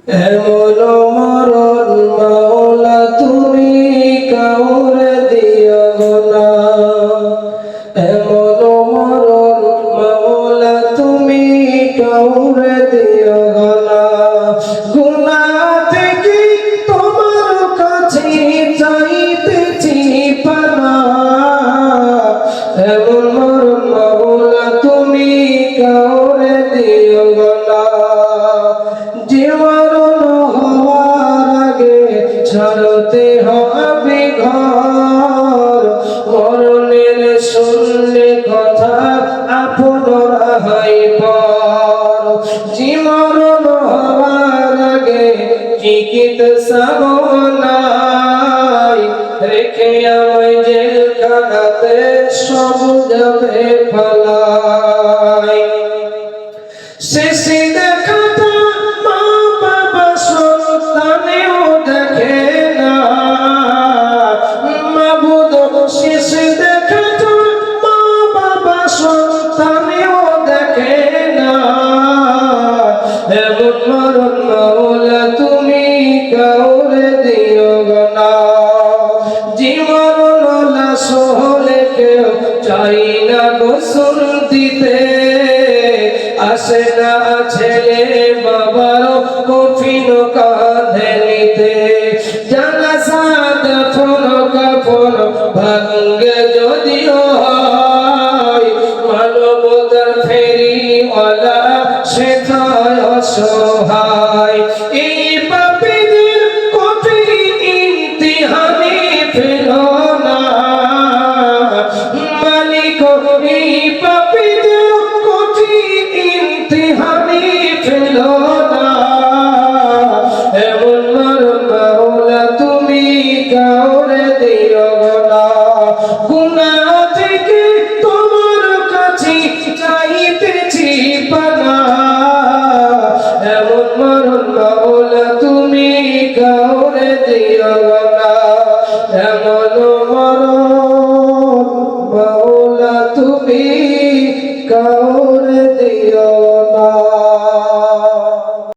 এমন মরণ মাওলা তুমি কাউরে দিও না, এমন মরণ মাওলা তুমি কাউরে দিও না। গুনাহ থেকে তোমার কাছে চাইতেছি পানা, এমন মরণ মাওলা তুমি কাউরে দিও না। ছাড়তে হবে ঘর, মরণের শুনলে কথা আপনারা হাই পর। জীবন হওয়ার আগে চিকিৎসা নাই, রেখে আমায় জেলখানাতে সব যাবে পালাই। শেষে দেখাটা মা বাবা সন্তানেও দেখে না, মাবুদ শেষে দেখাটা মা বাবা সন্তানেও দেখে না। এমন মরণ মাওলা তুমি কাউরে দিও না। জীবন লাশ হলে কেউ চাই না গোসল দিতে, আসে না ছেলে বাবার কফিন কাঁধে নিতে।